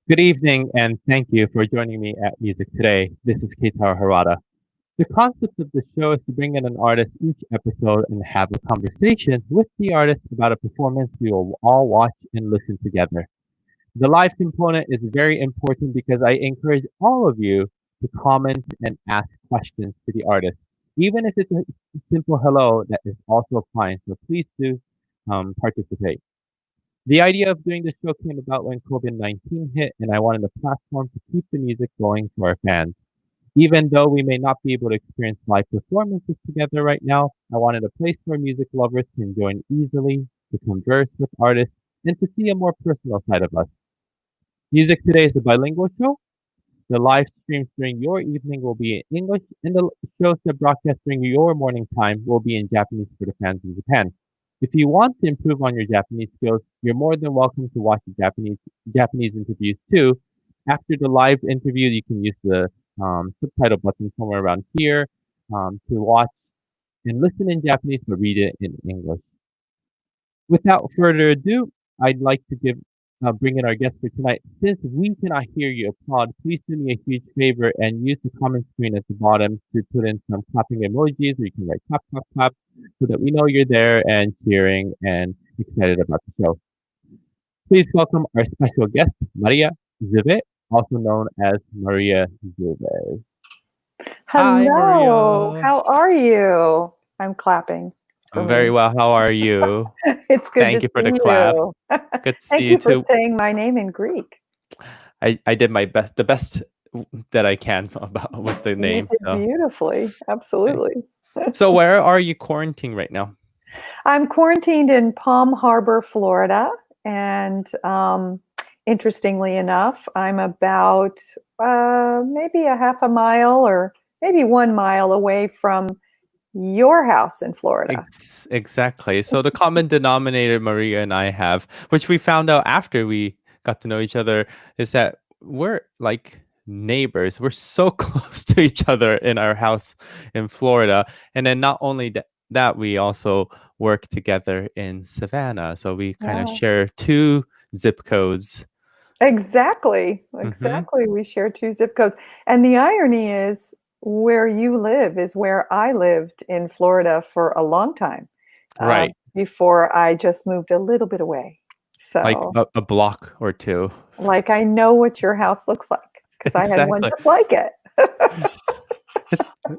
Good evening, and thank you for joining me at Music Today. This is Keitaro Harada. The concept of the show is to bring in an artist each episode and have a conversation with the artist about a performance we will all watch and listen together. The live component is very important because I encourage all of you to comment and ask questions to the artist. Even if it's a simple hello, that is also fine. So please do participate. The idea of doing this show came about when COVID-19 hit, and I wanted a platform to keep the music going to our fans. Even though we may not be able to experience live performances together right now, I wanted a place where music lovers can join easily, to converse with artists, and to see a more personal side of us. Music Today is a bilingual show. The live streams during your evening will be in English, and the shows that broadcast during your morning time will be in Japanese for the fans in Japan. If you want to improve on your Japanese skills, you're more than welcome to watch the Japanese interviews too. After the live interview, you can use the subtitle button somewhere around here to watch and listen in Japanese but read it in English. Without further ado, I'd like to bring in our guest for tonight. Since we cannot hear you applaud, please do me a huge favor and use the comment screen at the bottom to put in some clapping emojis, or you can write clap, clap, clap, so that we know you're there and cheering and excited about the show. Please welcome our special guest, Maria Zouves, also known as Maria Zouves. Hi, Hello, Maria. how are you? I'm clapping for I'm very me. well. How are you? It's good Thank to you for see the clap. you. Good to see Thank you you for too. saying my name in Greek. I did my best, the best that I can about with the You name. did So, beautifully. Absolutely. so where are you quarantining right now? I'm quarantined in Palm Harbor, Florida, and interestingly enough, I'm about maybe a half a mile or maybe 1 mile away from your house in Florida. Exactly. So the common denominator Maria and I have, which we found out after we got to know each other, is that we're like neighbors. We're so close to each other in our house in Florida. And then not only that, we also work together in Savannah. So we kind of Yeah. share two zip codes. Exactly. Hmm. Exactly. We share two zip codes. And the irony is where you live is where I lived in Florida for a long time, Right. before I just moved a little bit away. Like So, a block or two. like, I know what your house looks like because I had one Exactly. just like it.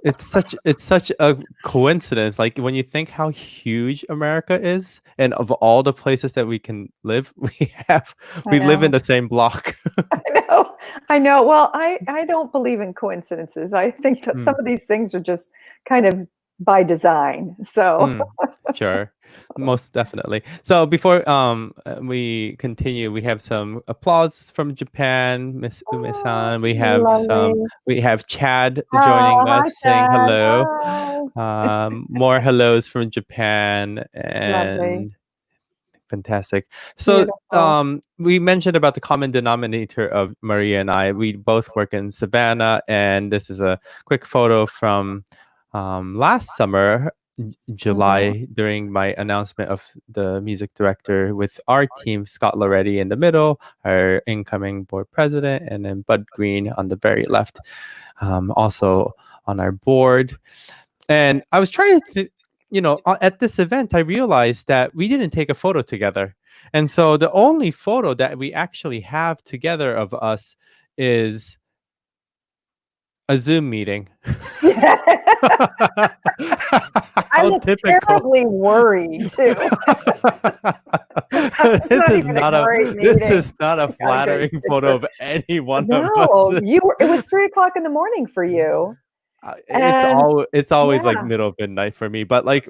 It's such a coincidence. Like when you think how huge America is, and of all the places that we can live, I we live in know. the same block. I know. I know. Well, I don't believe in coincidences. I think that some Mm, of these things are just kind of by design. So, mm, sure, most definitely. So before we continue, we have some applause from Japan, Miss oh, Ume-san. lovely. We have Chad joining Oh, hi, us, saying Chad. hello. Hi. More hellos from Japan, Lovely. and fantastic. So, Beautiful. we mentioned about the common denominator of Maria and I. We both work in Savannah, and this is a quick photo from last summer, Mhm. July, during my announcement of the music director with our team, Scott Loretti in the middle, our incoming board president, and then Bud Green on the very left, also on our board. And I was trying to, at this event, I realized that we didn't take a photo together. And so the only photo that we actually have together of us is a Zoom meeting. I How look typical. terribly worried too. It's This not is even a not a great this meeting. is not a I got a great flattering photo picture. of any one of us. No, it was 3 o'clock in the morning for you. And It's always like yeah, middle of midnight for me, but like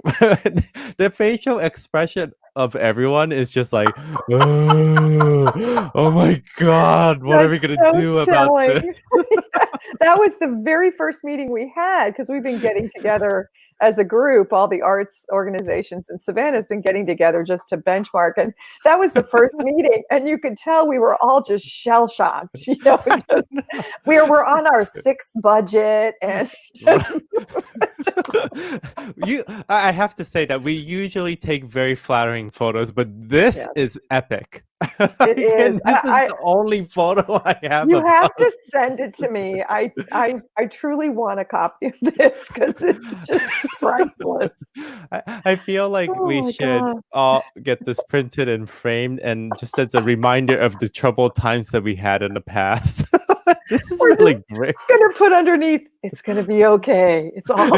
the facial expression of everyone is just like, oh my god, what are we that's gonna so do about this? telling. Yeah, that was the very first meeting we had because we've been getting together as a group. All the arts organizations in Savannah has been getting together just to benchmark, and that was the first meeting. And you could tell we were all just shell shocked. Just, we were on our sixth budget, and just, I have to say that we usually take very flattering photos, but this yeah, is epic. It is. And this is the only photo I have You of have us. to send it to me. I truly want a copy of this because it's just priceless. I feel like Oh we my should God. all get this printed and framed, and just as a reminder of the troubled times that we had in the past. This is We're really just great. gonna put underneath, it's gonna be okay. It's all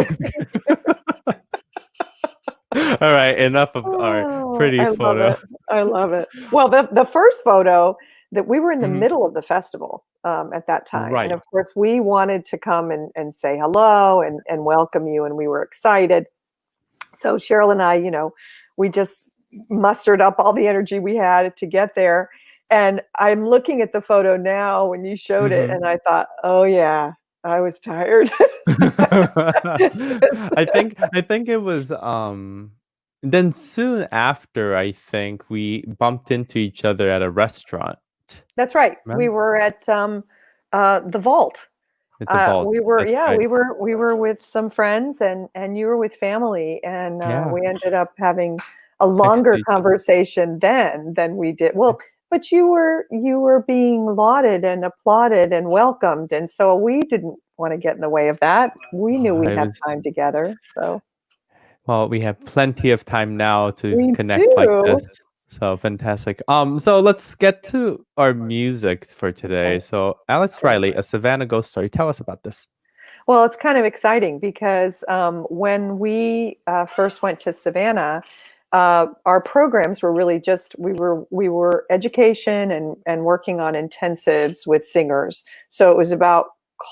All right, enough of our Oh, pretty I love photo. it. I love it. Well, the first photo that we were in the Mhm. middle of the festival at that time. And Right. of course, we wanted to come and say hello and welcome you. And we were excited. So Cheryl and I, we just mustered up all the energy we had to get there. And I'm looking at the photo now when you showed it, Mhm. and I thought, oh, yeah, I was tired. I think it was then soon after, I think we bumped into each other at a restaurant. That's right. We Remember? were at the Vault. At the vault. We were, That's yeah, right. we were with some friends, and you were with family, and Yeah. we ended up having a Next to longer each other. conversation then than we did. Well, but you were being lauded and applauded and welcomed, and so we didn't want to get in the way of that. We knew we I had was time together, so Well, we have plenty of time now to we connect like this. do. So fantastic. So let's get to our music for today. Okay. So Alex Ryley, A Savannah Ghost Story. Tell us about this. Well, it's kind of exciting because when we first went to Savannah, our programs were really just we were education and working on intensives with singers. So it was about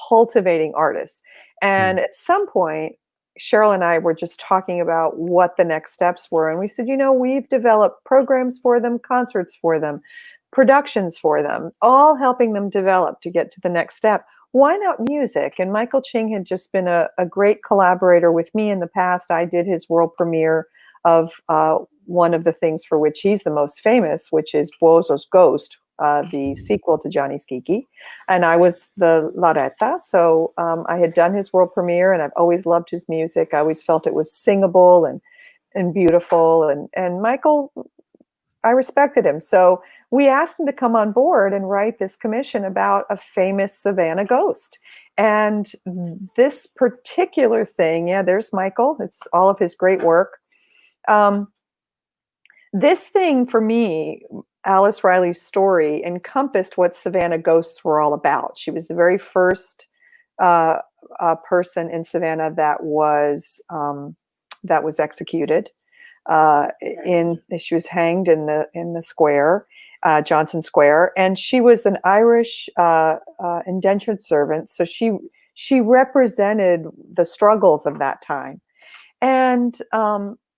cultivating artists. And Mm. at some point, Cheryl and I were just talking about what the next steps were, and we said, we've developed programs for them, concerts for them, productions for them, all helping them develop to get to the next step. Why not music? And Michael Ching had just been a great collaborator with me in the past. I did his world premiere of one of the things for which he's the most famous, which is Bozo's Ghost, the sequel to Johnny's Kiki. And I was the Loretta. So I had done his world premiere, and I've always loved his music. I always felt it was singable and beautiful. And Michael, I respected him. So we asked him to come on board and write this commission about a famous Savannah ghost. And this particular thing, yeah, there's Michael. It's all of his great work. This thing for me, Alice Riley's story encompassed what Savannah ghosts were all about. She was the very first person in Savannah that was executed. She was hanged in the square, Johnson Square, and she was an Irish indentured servant. So she represented the struggles of that time, and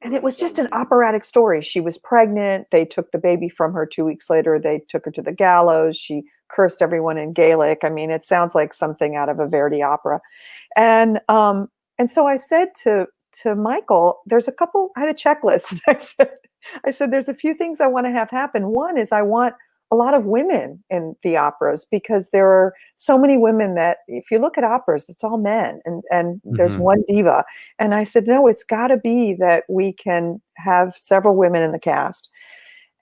it was just an operatic story. She was pregnant. They took the baby from her 2 weeks later. They took her to the gallows. She cursed everyone in Gaelic. I mean, it sounds like something out of a Verdi opera. And so I said to Michael, there's a couple, I had a checklist. I said, there's a few things I want to have happen. One is I want a lot of women in the operas because there are so many women that if you look at operas, it's all men and there's Mhm. one diva. And I said, no, it's got to be that we can have several women in the cast.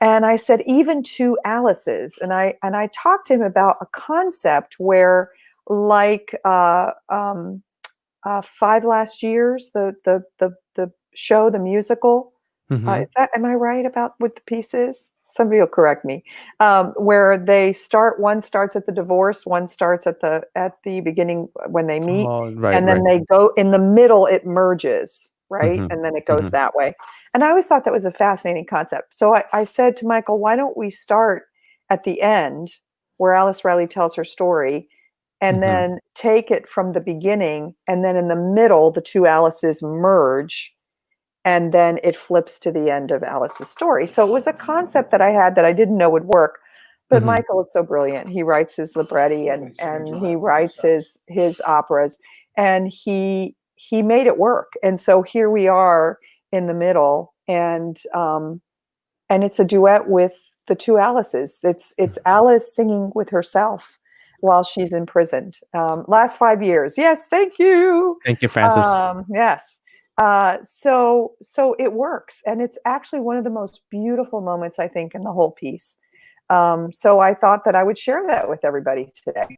And I said, even two Alice's. And I talked to him about a concept where, like, Five Last Years, the show, the musical. Mhm. Am I right about what the piece is? Somebody will correct me. Where one starts at the divorce, one starts at the beginning when they meet, Oh, right, and then right. they go in the middle. It merges, right, Mhm. and then it goes Mhm. that way. And I always thought that was a fascinating concept. So I said to Michael, why don't we start at the end where Alice Riley tells her story, and Mhm. then take it from the beginning, and then in the middle, the two Alices merge, and then it flips to the end of Alice's story. So it was a concept that I had that I didn't know would work. But Mhm. Michael is so brilliant. He writes his libretti and he writes his operas, and he made it work. And so here we are in the middle, and it's a duet with the two Alices. It's Alice singing with herself while she's imprisoned. Last 5 years. Yes, thank you. Thank you, Francis. Yes. So it works, and it's actually one of the most beautiful moments I think in the whole piece. So I thought that I would share that with everybody today.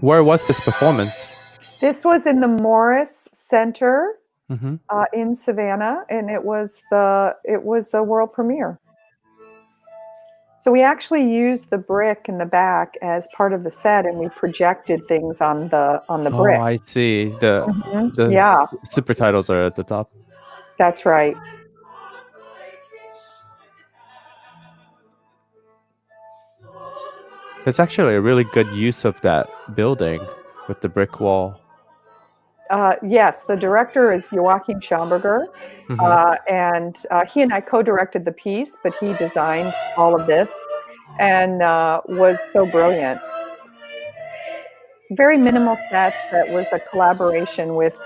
Where was this performance? This was in the Morris Center Mm-hmm. in Savannah, and it was a world premiere. So we actually used the brick in the back as part of the set, and we projected things on the brick. Oh, I see. The Yeah, super titles are at the top. that's right. It's actually a really good use of that building with the brick wall. Yes, the director is Joachim Schaumburger, and he and I co-directed the piece, but he designed all of this and was so brilliant. Very minimal set that was a collaboration with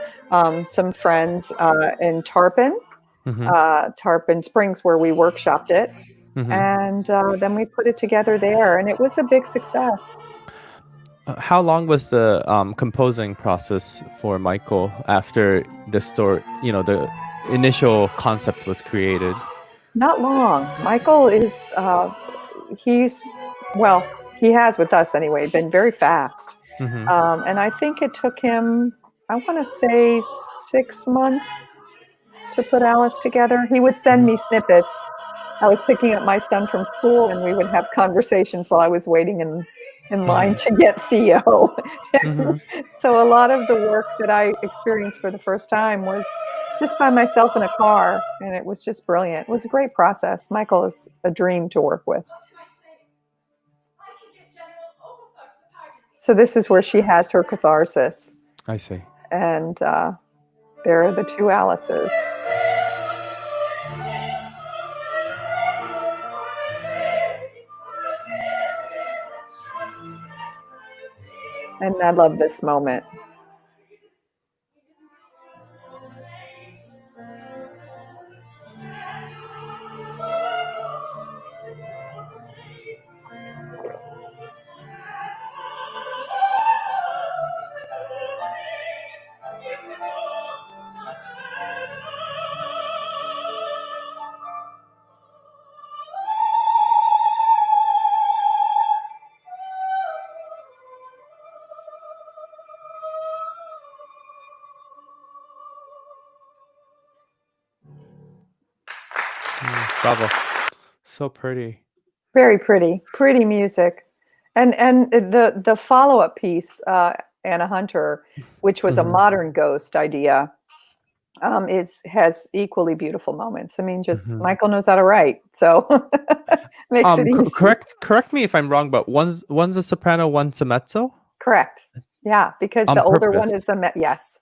some friends in Tarpon Springs, where we workshopped it. And then we put it together there, and it was a big success. How long was the composing process for Michael after the story? The initial concept was created. Not long. Michael is he has with us anyway been very fast, and I think it took him, I want to say, 6 months to put Alice together. He would send me snippets. I was picking up my son from school, and we would have conversations while I was waiting in line to get Theo. So a lot of the work that I experienced for the first time was just by myself in a car, and it was just brilliant. It was a great process. Michael is a dream to work with. So this is where she has her catharsis. I see. And there are the two Alices. And I love this moment. Bravo. So pretty. Very pretty. Pretty music. And the follow-up piece, Anna Hunter, which was a modern ghost idea, has equally beautiful moments. I mean, just Michael knows how to write, so makes it easy. Correct me if I'm wrong, but one's a soprano, one's a mezzo? Correct. Yeah, because On the older purpose. one is yes.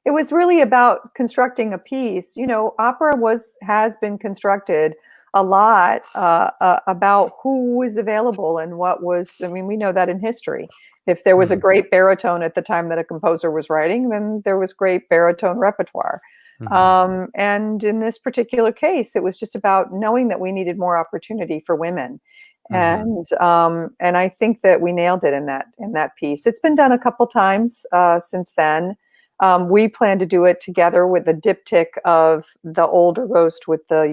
It was really about constructing a piece. Opera has been constructed a lot about who was available and what was. I mean, we know that in history. If there was a great baritone at the time that a composer was writing, then there was great baritone repertoire. And in this particular case, it was just about knowing that we needed more opportunity for women. And I think that we nailed it in that piece. It's been done a couple times since then. We plan to do it together with the diptych of the older ghost with the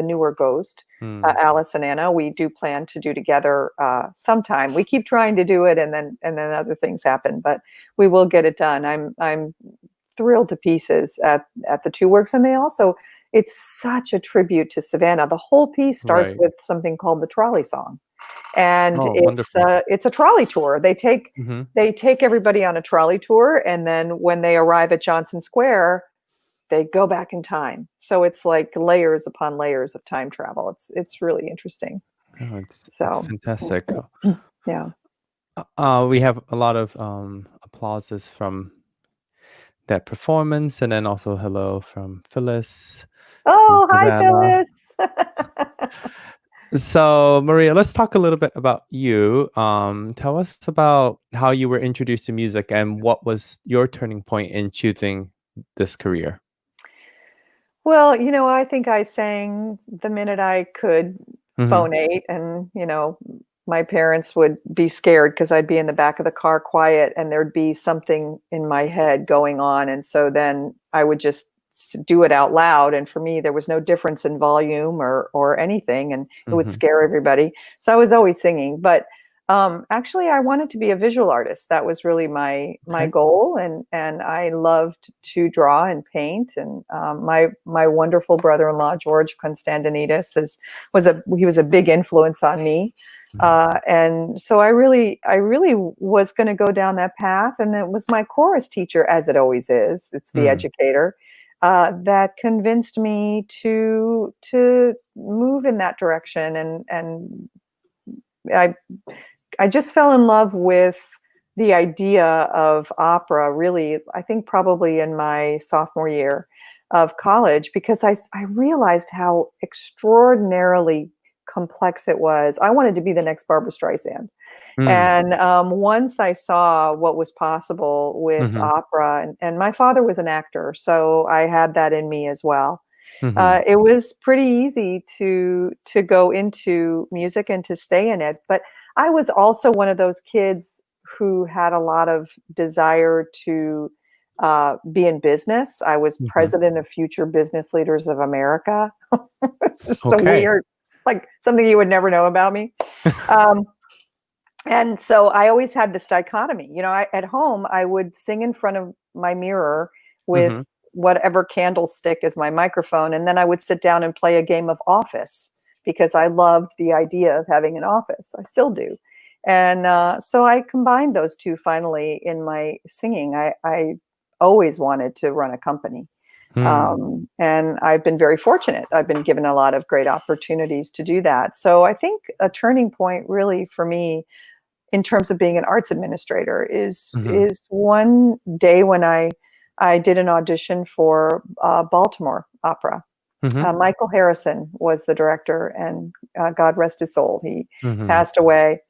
newer ghost, Alice and Anna. We do plan to do together sometime. We keep trying to do it, and then other things happen, but we will get it done. I'm thrilled to pieces at the two works, and it's such a tribute to Savannah. The whole piece starts with something called the trolley song. And it's a trolley tour. They take everybody on a trolley tour, and then when they arrive at Johnson Square, they go back in time. So it's like layers upon layers of time travel. It's really interesting. Oh, it's fantastic. Yeah. We have a lot of applauses from that performance, and then also hello from Phyllis. Oh, hi, Phyllis. So, Maria, let's talk a little bit about you. Tell us about how you were introduced to music and what was your turning point in choosing this career. Well, I think I sang the minute I could Mm-hmm. phonate, and my parents would be scared because I'd be in the back of the car quiet and there'd be something in my head going on, and so then I would just do it out loud, and for me there was no difference in volume or anything, and it would Mm-hmm. scare everybody. So I was always singing, but actually I wanted to be a visual artist. That was really my Okay. goal, and I loved to draw and paint. And my wonderful brother-in-law George Constantinidis he was a big influence on me. And so I really was going to go down that path, and it was my chorus teacher, as it always is. It's the educator that convinced me to move in that direction, and I just fell in love with the idea of opera, really, I think probably in my sophomore year of college, because I realized how extraordinarily complex it was. I wanted to be the next Barbara Streisand. And once I saw what was possible with Mm-hmm. opera, and my father was an actor, so I had that in me as well. Mm-hmm. It was pretty easy to go into music and to stay in it. But I was also one of those kids who had a lot of desire to be in business. I was president of Future Business Leaders of America. It's just so weird, like something you would never know about me. And so I always had this dichotomy. At home, I would sing in front of my mirror with whatever candlestick is my microphone, and then I would sit down and play a game of Office because I loved the idea of having an office. I still do. And so I combined those two finally in my singing. I always wanted to run a company. And I've been very fortunate. I've been given a lot of great opportunities to do that. So I think a turning point really for me in terms of being an arts administrator is one day when I did an audition for Baltimore Opera. Michael Harrison was the director, and God rest his soul. He passed away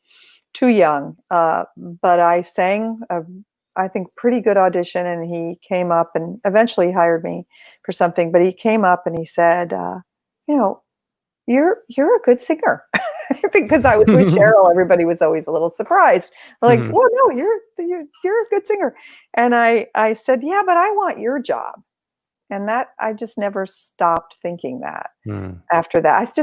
too young. But I sang I think pretty good audition, and he came up and eventually hired me for something. But he came up and he said, you're a good singer. Because I was with Cheryl, everybody was always a little surprised. Like, well, no, you're a good singer. And I said, yeah, but I want your job. And that I just never stopped thinking that. After that,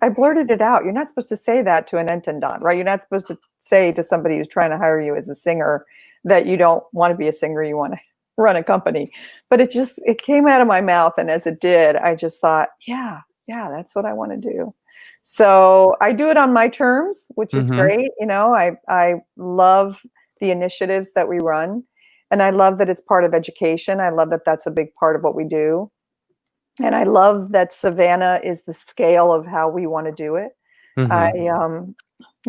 I blurted it out. You're not supposed to say that to an intendant, right? You're not supposed to say to somebody who's trying to hire you as a singer that you don't want to be a singer, you want to run a company. But it came out of my mouth, and as it did, I just thought, yeah, that's what I want to do. So I do it on my terms, which is great. I love the initiatives that we run, and I love that it's part of education. I love that that's a big part of what we do. And I love that Savannah is the scale of how we want to do it.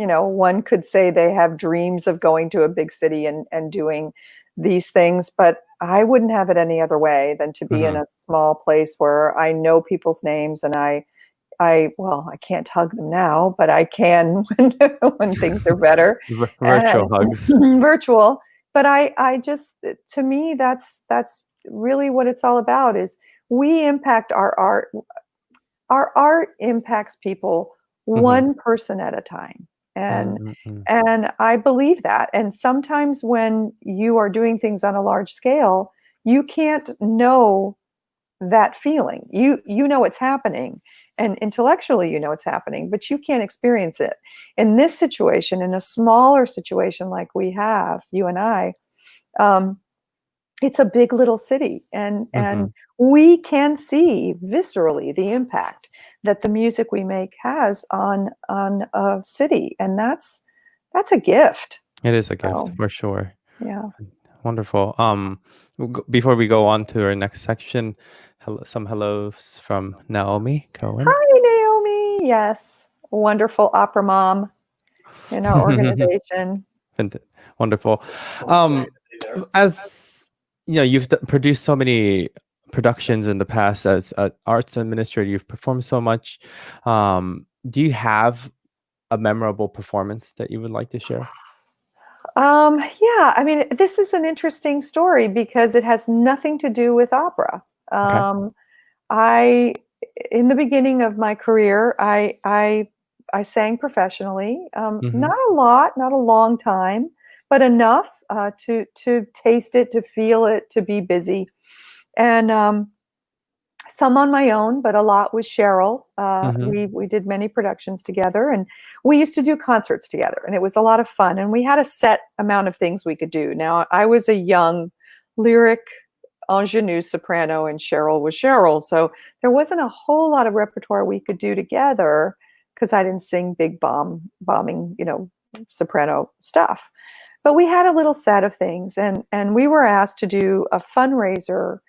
One could say they have dreams of going to a big city and doing these things, but I wouldn't have it any other way than to be in a small place where I know people's names, and I can't hug them now, but I can when things are better. Virtual hugs. Virtual. But I just, to me, that's really what it's all about, is we impact our art. Our art impacts people one person at a time. And I believe that. And sometimes when you are doing things on a large scale, you can't know that feeling. You know it's happening, and intellectually you know it's happening, but you can't experience it. In this situation, in a smaller situation like we have, you and I, it's a big little city, and we can see viscerally the impact that the music we make has on a city, and that's a gift. It is a gift for sure. Yeah. Wonderful. Before we go on to our next section, some hellos from Naomi Cohen. Hi, Naomi. Yes, wonderful opera mom in our organization. Wonderful. As you know, you've produced so many productions in the past as an arts administrator. You've performed so much. do you have a memorable performance that you would like to share? Yeah, I mean, this is an interesting story because it has nothing to do with opera. Okay. I, in the beginning of my career, I sang professionally. Mm-hmm. Not a lot, not a long time, but enough to taste it, to feel it, to be busy, and some on my own, but a lot with Cheryl. Mm-hmm. We did many productions together, and we used to do concerts together, and it was a lot of fun. And we had a set amount of things we could do. Now, I was a young lyric ingenue soprano, and Cheryl was Cheryl, so there wasn't a whole lot of repertoire we could do together because I didn't sing big bombing, soprano stuff. But we had a little set of things, and we were asked to do a fundraiser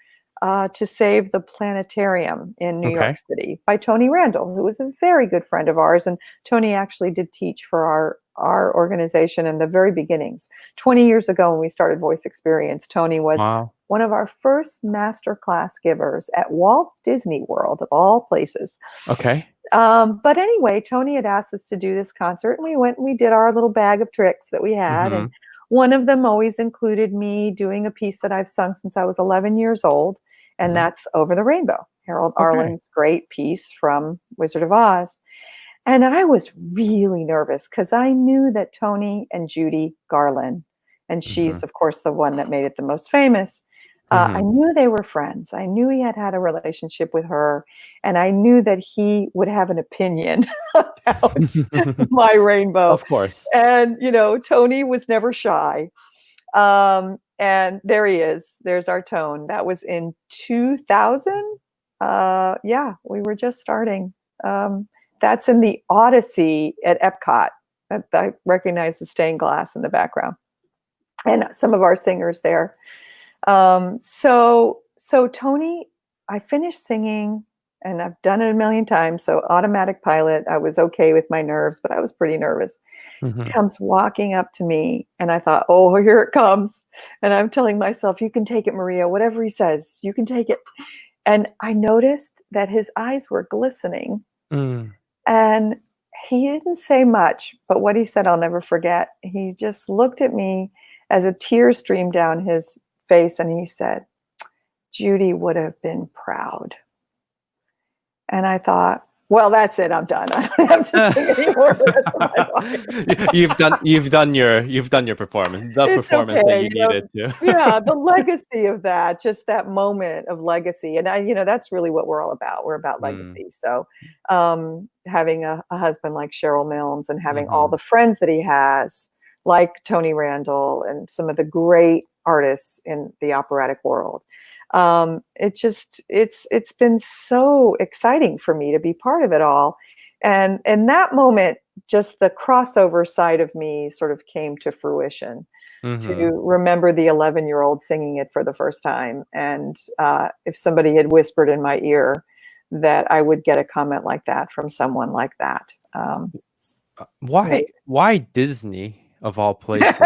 to save the planetarium in New York Okay. City by Tony Randall, who was a very good friend of ours. And Tony actually did teach for our organization in the very beginnings. 20 years ago, when we started Voice Experience, Tony was Wow. one of our first master class givers at Walt Disney World, of all places. Okay. But anyway, Tony had asked us to do this concert, and we went and we did our little bag of tricks that we had. Mm-hmm. And one of them always included me doing a piece that I've sung since I was 11 years old, and Mm-hmm. that's Over the Rainbow, Harold Okay. Arlen's great piece from Wizard of Oz. And I was really nervous because I knew that Tony and Judy Garland, and Mm-hmm. she's, of course, the one that made it the most famous. I Mm-hmm. knew they were friends. I knew he had had a relationship with her, and I knew that he would have an opinion about my rainbow. Of course. And, Tony was never shy. And there he is. There's our tone. That was in 2000. Yeah, we were just starting. That's in the Odyssey at Epcot. I recognize the stained glass in the background, and some of our singers there. So Tony, I finished singing, and I've done it a million times. So automatic pilot, I was okay with my nerves, but I was pretty nervous. Mm-hmm. Comes walking up to me, and I thought, oh, here it comes. And I'm telling myself, you can take it, Maria, whatever he says, you can take it. And I noticed that his eyes were glistening, and he didn't say much, but what he said, I'll never forget. He just looked at me as a tear streamed down his face, and he said, Judy would have been proud. And I thought, well, that's it. I'm done. I don't have to sing anymore the rest of my life. You've done your performance. The It's performance okay, that you needed to. Yeah, the legacy of that, just that moment of legacy. And that's really what we're all about. We're about legacy. So having a husband like Cheryl Milnes, and having all the friends that he has, like Tony Randall and some of the great artists in the operatic world. It's been so exciting for me to be part of it all. And in that moment, just the crossover side of me sort of came to fruition, to remember the 11-year-old singing it for the first time. And if somebody had whispered in my ear that I would get a comment like that from someone like that. Why Disney of all places?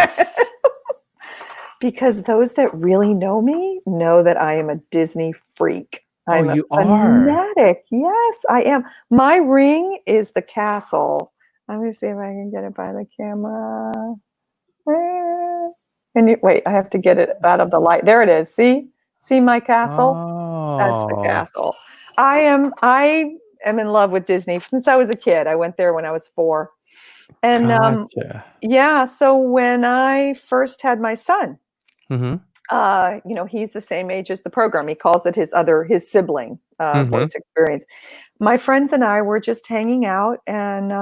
Because those that really know me know that I am a Disney freak. I'm you a fanatic. Yes, I am. My ring is the castle. Let me see if I can get it by the camera. And wait, I have to get it out of the light. There it is. See my castle? That's the castle. I am in love with Disney since I was a kid. I went there when I was 4. And Gotcha. yeah, so when I first had my son, he's the same age as the program. He calls it his sibling, Voice Experience. My friends and I were just hanging out and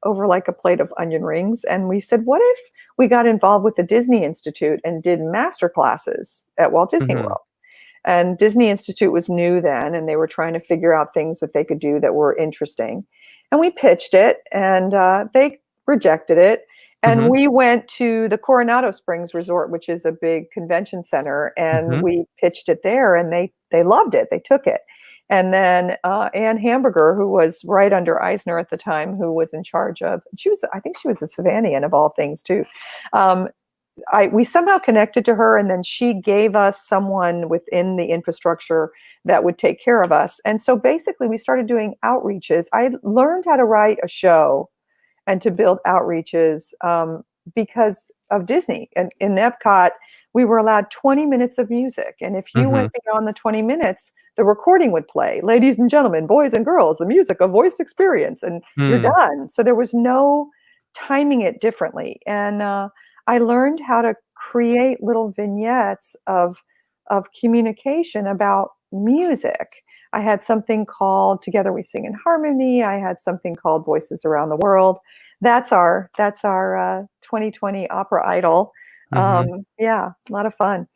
over like a plate of onion rings, and we said, what if we got involved with the Disney Institute and did master classes at Walt Disney World? And Disney Institute was new then, and they were trying to figure out things that they could do that were interesting. And we pitched it, and they rejected it. And we went to the Coronado Springs Resort, which is a big convention center, and we pitched it there, and they loved it. They took it. And then Ann Hamburger, who was right under Eisner at the time, who was in charge of, I think she was a Savannian of all things too. we somehow connected to her, and then she gave us someone within the infrastructure that would take care of us. And so basically we started doing outreaches. I learned how to write a show and to build outreaches because of Disney. And in Epcot, we were allowed 20 minutes of music. And if you went beyond the 20 minutes, the recording would play. Ladies and gentlemen, boys and girls, the music of voice experience, and you're done. So there was no timing it differently. And I learned how to create little vignettes of communication about music. I had something called Together We Sing in Harmony. I had something called Voices Around the World. That's our 2020 opera idol. Yeah, a lot of fun.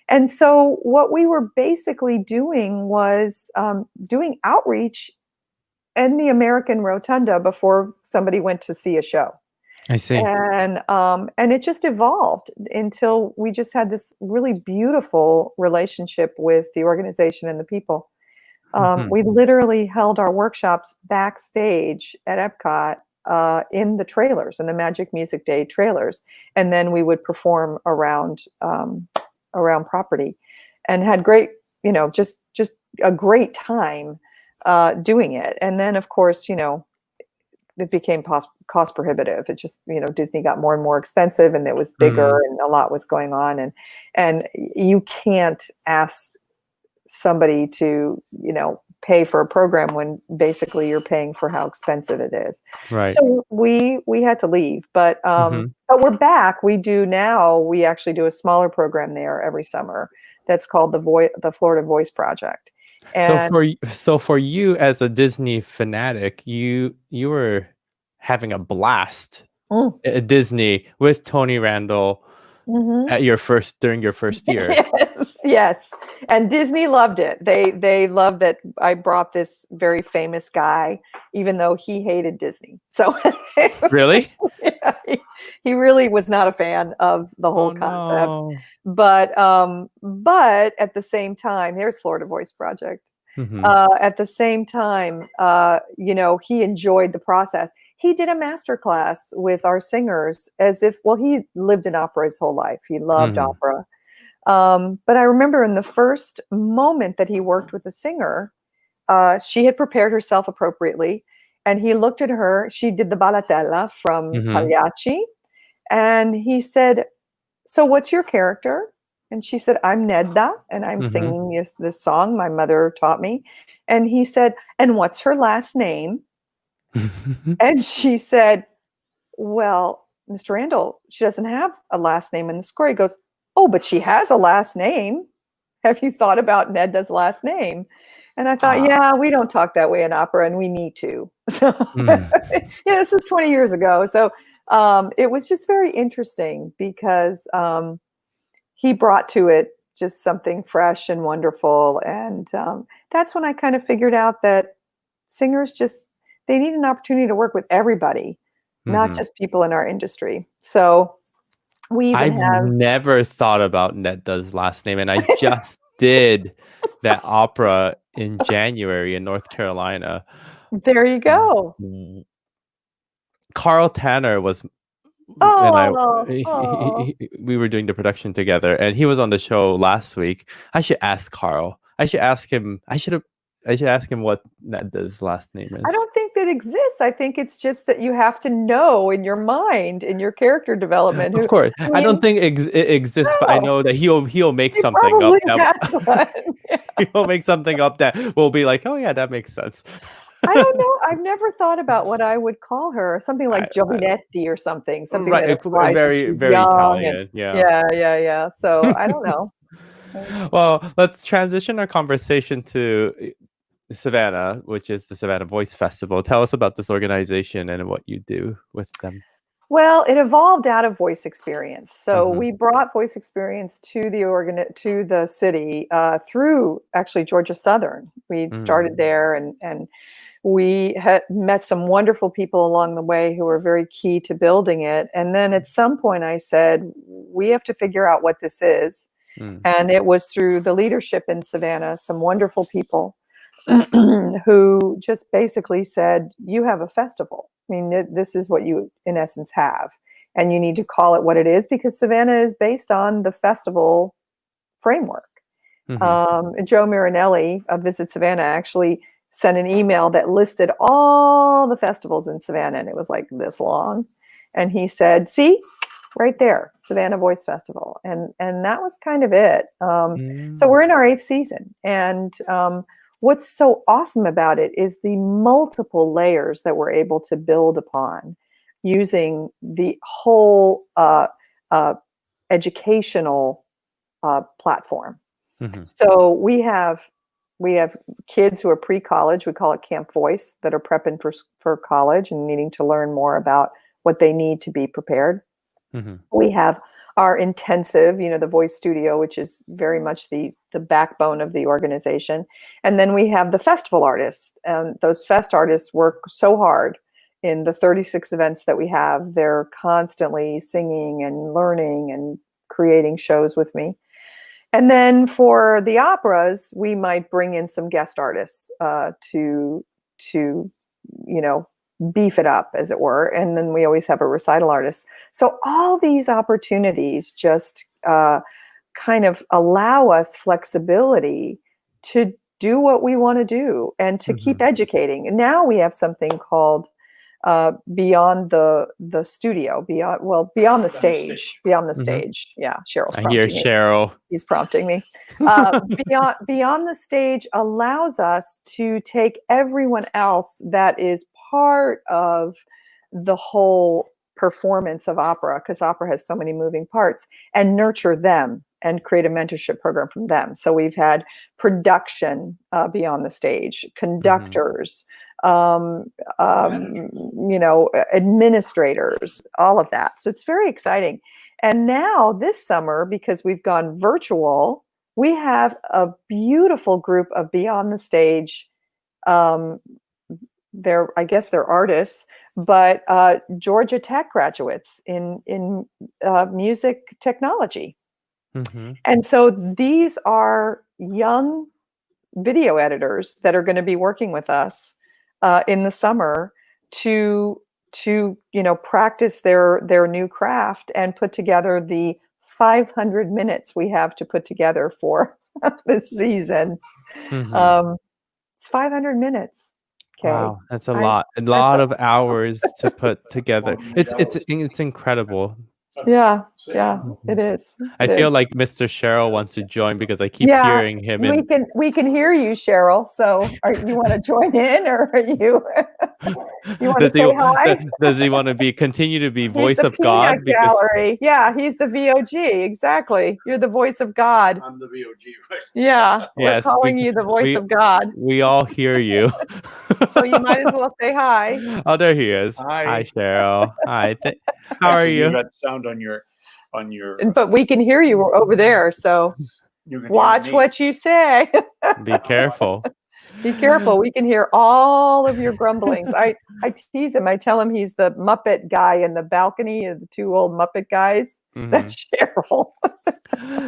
And so what we were basically doing was doing outreach in the American Rotunda before somebody went to see a show. I see. And it just evolved until we just had this really beautiful relationship with the organization and the people. We literally held our workshops backstage at Epcot in the trailers, in the Magic Music Day trailers, and then we would perform around property, and had great, just a great time doing it. And then, of course, it became cost prohibitive. It just, Disney got more and more expensive, and it was bigger, and a lot was going on, and you can't ask somebody to, pay for a program when basically you're paying for how expensive it is. Right. So we had to leave, but we're back. We actually do a smaller program there every summer that's called the Florida Voice Project. And so for you as a Disney fanatic, you were having a blast at Disney with Tony Randall during your first year. Yes. And Disney loved it. They loved that I brought this very famous guy, even though he hated Disney. So Really? Yeah, he really was not a fan of the whole concept. No. But at the same time, here's Florida Voice Project. At the same time, he enjoyed the process. He did a master class with our singers he lived in opera his whole life. He loved opera. But I remember in the first moment that he worked with the singer, she had prepared herself appropriately, and he looked at her. She did the ballatella from Pagliacci, and he said, "So what's your character?" And she said, "I'm Nedda, and I'm singing this song my mother taught me." And he said, "And what's her last name?" And she said, "Well, Mr. Randall, she doesn't have a last name in the score." He goes, "Oh, but she has a last name. Have you thought about Nedda's last name?" And I thought, yeah, we don't talk that way in opera, and we need to. So, this was 20 years ago. So it was just very interesting because he brought to it just something fresh and wonderful. And that's when I kind of figured out that singers they need an opportunity to work with everybody, not just people in our industry. So I've never thought about Nedda's last name, and I just did that opera in January in North Carolina. There you go. Carl Tanner was, we were doing the production together, and he was on the show last week. I should ask Carl. I should ask him what Nedda's last name is. I don't think that exists. I think it's just that you have to know in your mind, in your character development. Of course. I don't think it exists, but I know that he'll make something up. He'll make something up that will be like, oh yeah, that makes sense. I don't know. I've never thought about what I would call her. Something like Giovinetti or something. Something right, very, very Italian. Yeah. So I don't know. Well, let's transition our conversation to Savannah, which is the Savannah Voice Festival. Tell us about this organization and what you do with them. Well, it evolved out of Voice Experience. So we brought Voice Experience to the city through actually Georgia Southern. We started there, and we had met some wonderful people along the way who were very key to building it. And then at some point I said, we have to figure out what this is. And it was through the leadership in Savannah, some wonderful people who just basically said, you have a festival. I mean, this is what you, in essence, have. and you need to call it what it is because Savannah is based on the festival framework. Joe Marinelli of Visit Savannah actually sent an email that listed all the festivals in Savannah, and it was like this long. And he said, see, right there, Savannah Voice Festival. And that was kind of it. So we're in our 8th season. And what's so awesome about it is the multiple layers that we're able to build upon using the whole educational platform. So we have kids who are pre-college, we call it Camp Voice, that are prepping for college and needing to learn more about what they need to be prepared. We have our intensive, the voice studio, which is very much the backbone of the organization. And then we have the festival artists, and those fest artists work so hard in the 36 events that we have. They're constantly singing and learning and creating shows with me. And then for the operas, we might bring in some guest artists to beef it up, as it were. And then we always have a recital artist. So all these opportunities just kind of allow us flexibility to do what we want to do and to keep educating. And now we have something called beyond the studio, beyond the stage. Yeah, Cheryl's prompting me. I hear Cheryl. He's prompting me. Beyond the stage allows us to take everyone else that is part of the whole performance of opera, because opera has so many moving parts, and nurture them and create a mentorship program from them. So we've had production beyond the stage, conductors, administrators, all of that. So it's very exciting. And now this summer, because we've gone virtual, we have a beautiful group of Beyond the Stage. I guess they're artists, but Georgia Tech graduates in music technology. And so these are young video editors that are going to be working with us in the summer to practice their new craft and put together the 500 minutes we have to put together for this season. It's 500 minutes. Okay. Wow, that's a lot of hours to put together. It's incredible. Yeah, it is. I feel like Mr. Cheryl wants to join because I keep hearing him. We can hear you, Cheryl. So, you want to join in, or are you? You want to say hi? Does he want to continue to be voice of God? Gallery. Yeah, he's the VOG. Exactly. You're the voice of God. I'm the VOG, right? Yeah, yes, we're calling you the voice of God. We all hear you. So you might as well say hi. Oh, there he is. Hi Cheryl. Hi. How are you? You got sound on your. But we can hear you over there. So watch what you say. Be careful. Be careful. We can hear all of your grumblings. I tease him. I tell him he's the Muppet guy in the balcony, the two old Muppet guys. That's Cheryl.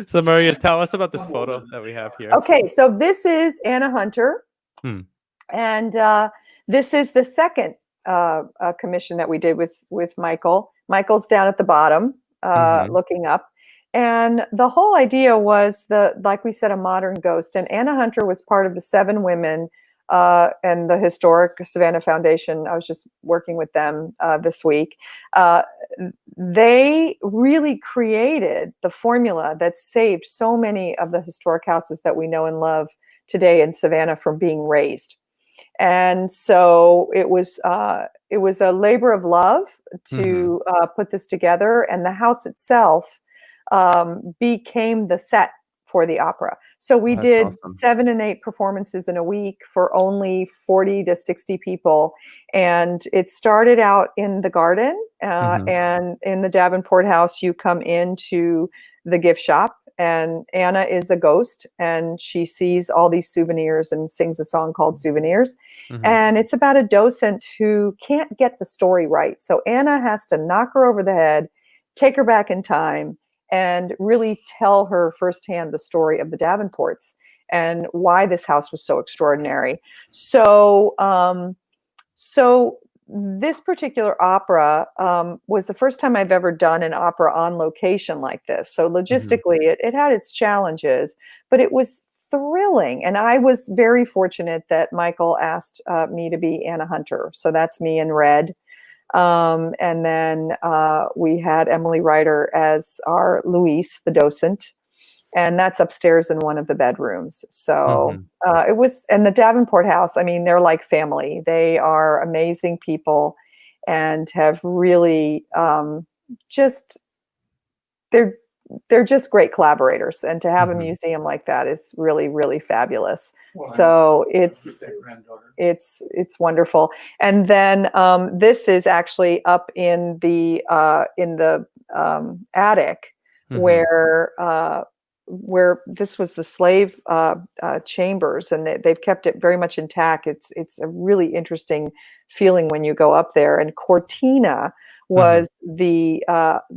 So Maria, tell us about this photo that we have here. Okay, so this is Anna Hunter. And this is the second commission that we did with Michael. Michael's down at the bottom, looking up. And the whole idea was, like we said, a modern ghost. And Anna Hunter was part of the 7 women and the historic Savannah Foundation. I was just working with them this week. They really created the formula that saved so many of the historic houses that we know and love today in Savannah from being razed. And so it was a labor of love to put this together, and the house itself became the set for the opera. So we did awesome. 7 and 8 performances in a week for only 40 to 60 people. And it started out in the garden and in the Davenport house. You come into the gift shop, and Anna is a ghost, and she sees all these souvenirs and sings a song called Souvenirs. And it's about a docent who can't get the story right. So Anna has to knock her over the head, take her back in time, and really tell her firsthand the story of the Davenports and why this house was so extraordinary. So this particular opera was the first time I've ever done an opera on location like this. So logistically, it had its challenges, but it was thrilling. And I was very fortunate that Michael asked me to be Anna Hunter. So that's me in red. And then we had Emily Ryder as our Louise, the docent. And that's upstairs in one of the bedrooms. So it was, and the Davenport house, I mean, they're like family. They are amazing people and have really they're just great collaborators. And to have a museum like that is really, really fabulous. Well, so it's wonderful. And then this is actually up in the attic where this was the slave chambers, and they've kept it very much intact. It's a really interesting feeling when you go up there. And Cortina was the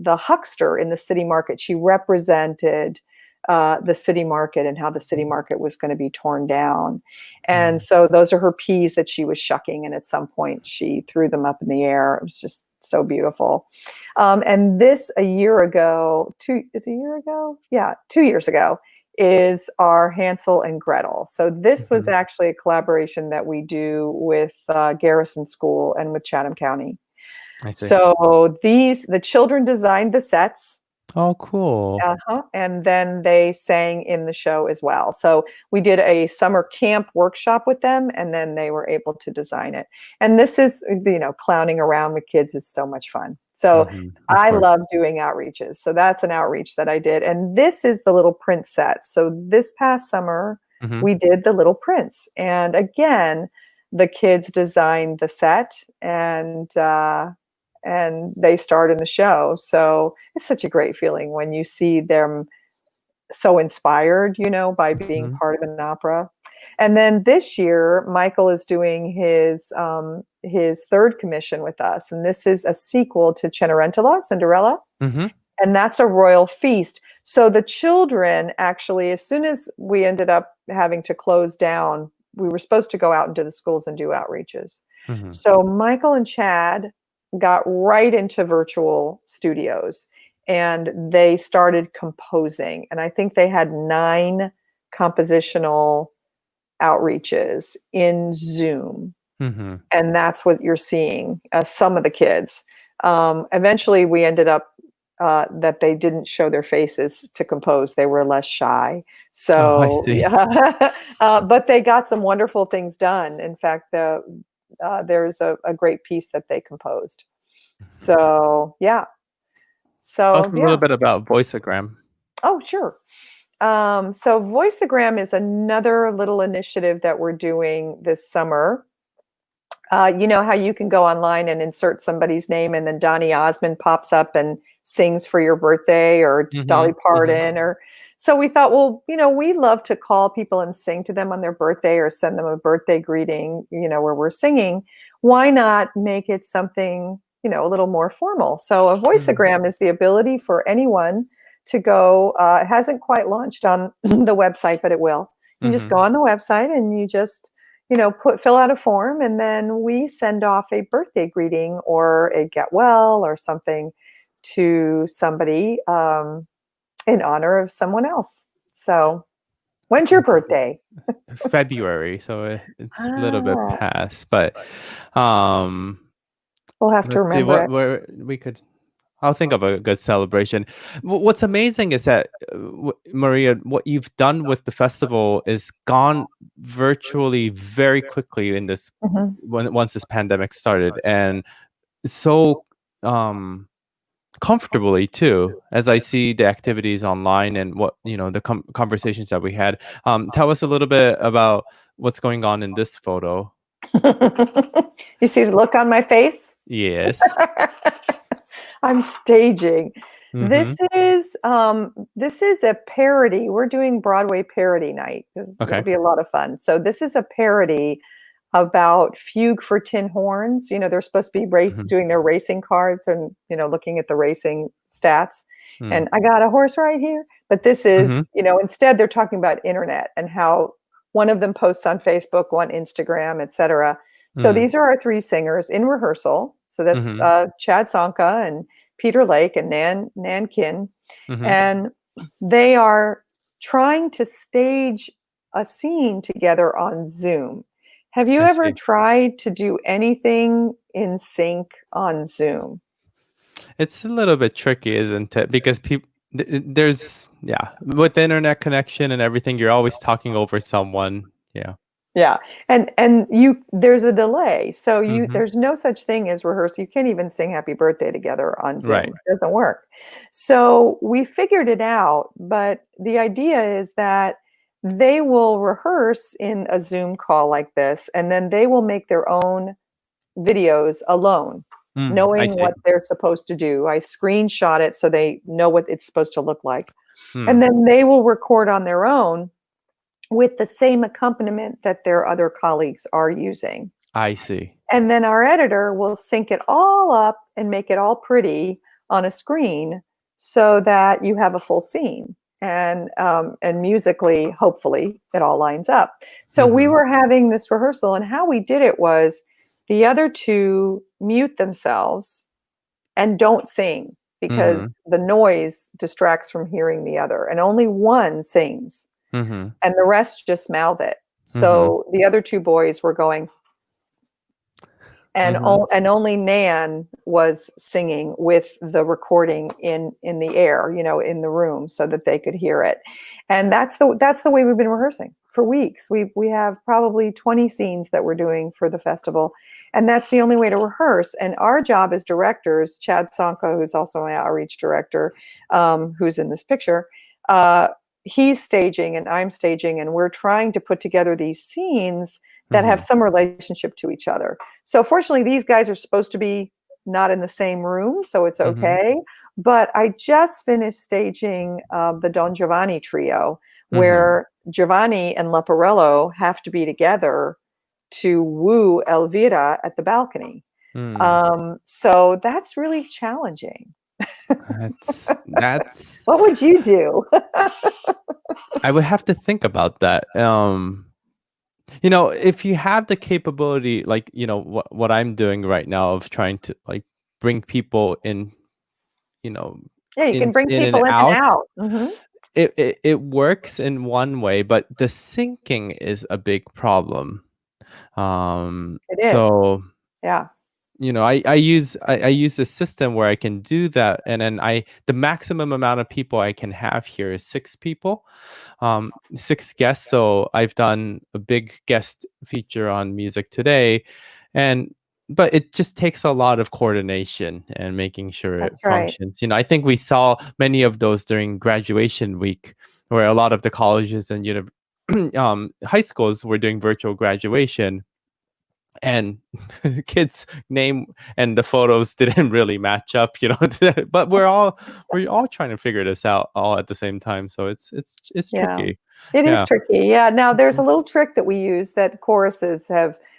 huckster in the city market. She represented the city market and how the city market was going to be torn down. And so those are her peas that she was shucking. And at some point she threw them up in the air. It was just so beautiful. And this 2 years ago is our Hansel and Gretel. So this was actually a collaboration that we do with Garrison School and with Chatham County. I see. So the children designed the sets. Oh, cool. And then they sang in the show as well. So we did a summer camp workshop with them, and then they were able to design it. And this is, clowning around with kids is so much fun. So I love doing outreaches. So that's an outreach that I did. And this is the Little Prince set. So this past summer, we did the Little Prince. And again, the kids designed the set, and they starred in the show. So it's such a great feeling when you see them so inspired, by being part of an opera. And then this year, Michael is doing his third commission with us. And this is a sequel to Cenerentola, Cinderella. And that's a royal feast. So the children actually, as soon as we ended up having to close down, we were supposed to go out into the schools and do outreaches. So Michael and Chad got right into virtual studios, and they started composing. And I think they had 9 compositional outreaches in Zoom. And that's what you're seeing, some of the kids. Eventually we ended up that they didn't show their faces to compose. They were less shy. So, I see. But they got some wonderful things done. In fact, there's a great piece that they composed. So, yeah. So, Tell us a little bit about Voiceogram. Oh, sure. So Voiceogram is another little initiative that we're doing this summer. You know how you can go online and insert somebody's name, and then Donny Osmond pops up and sings for your birthday, or Dolly Parton, or so we thought, well, we love to call people and sing to them on their birthday, or send them a birthday greeting, where we're singing. Why not make it something, a little more formal? So a Voiceogram is the ability for anyone to go, it hasn't quite launched on the website, but it will. You just go on the website and you just, fill out a form, and then we send off a birthday greeting or a get well or something to somebody in honor of someone else. So when's your birthday? February, so it's a little bit past, but we'll have to remember it. Where we could. I'll think of a good celebration. What's amazing is that, Maria, what you've done with the festival is gone virtually very quickly in this once this pandemic started, and so comfortably too. As I see the activities online and what the conversations that we had. Tell us a little bit about what's going on in this photo. You see the look on my face? Yes. I'm staging. This is a parody. We're doing Broadway parody night. It'll be a lot of fun. So this is a parody about Fugue for Tin Horns. They're supposed to be doing their racing cards and looking at the racing stats. And I got a horse right here. But this is instead they're talking about internet and how one of them posts on Facebook, one Instagram, etc. So these are our three singers in rehearsal. So that's Chad Sanka and Peter Lake and Nan Kin. And they are trying to stage a scene together on Zoom. Have you ever tried to do anything in sync on Zoom? It's a little bit tricky, isn't it? Because there's with the internet connection and everything, you're always talking over someone. Yeah. And there's a delay. So there's no such thing as rehearsal. You can't even sing happy birthday together on Zoom. Right. It doesn't work. So we figured it out, but the idea is that they will rehearse in a Zoom call like this, and then they will make their own videos alone, knowing what they're supposed to do. I screenshot it so they know what it's supposed to look like. And then they will record on their own with the same accompaniment that their other colleagues are using. I see. And then our editor will sync it all up and make it all pretty on a screen so that you have a full scene. And musically, hopefully, it all lines up. So we were having this rehearsal, and how we did it was the other two mute themselves and don't sing because the noise distracts from hearing the other, and only one sings. And the rest just mouth it. So the other two boys were going, and only Nan was singing with the recording in the air, in the room, so that they could hear it. And that's the way we've been rehearsing for weeks. We have probably 20 scenes that we're doing for the festival, and that's the only way to rehearse. And our job as directors, Chad Sanka, who's also my outreach director, who's in this picture, he's staging and I'm staging, and we're trying to put together these scenes that have some relationship to each other. So fortunately, these guys are supposed to be not in the same room, so it's okay. But I just finished staging the Don Giovanni trio, where Giovanni and Leporello have to be together to woo Elvira at the balcony. So that's really challenging. That's What would you do? I would have to think about that. If you have the capability, like, what I'm doing right now of trying to like bring people in, you can bring people in and out. It works in one way, but the syncing is a big problem. It is. So yeah. I use a system where I can do that, and then the maximum amount of people I can have here is 6 people, 6 guests. So I've done a big guest feature on Music Today, but it just takes a lot of coordination and making sure it functions. I think we saw many of those during graduation week, where a lot of the colleges and high schools were doing virtual graduation. And the kids' name and the photos didn't really match up, but we're all trying to figure this out all at the same time. So it's tricky. It is tricky. Yeah. Now there's a little trick that we use that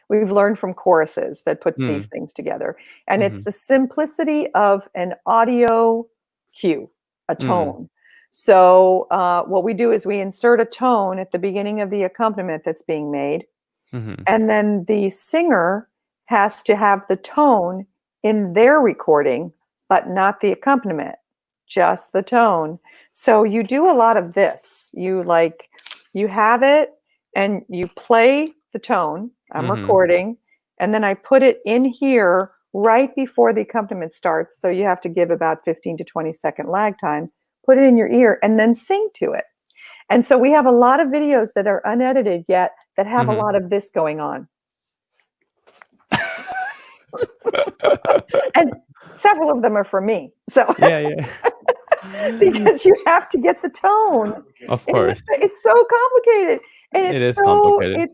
we've learned from choruses that put these things together. And it's the simplicity of an audio cue, a tone. So what we do is we insert a tone at the beginning of the accompaniment that's being made. And then the singer has to have the tone in their recording, but not the accompaniment, just the tone. So you do a lot of this. You have it and you play the tone. I'm recording, and then I put it in here right before the accompaniment starts. So you have to give about 15 to 20 second lag time, put it in your ear, and then sing to it. And so we have a lot of videos that are unedited yet that have a lot of this going on. And several of them are for me. So because you have to get the tone. Of course. It's so complicated. And it is complicated.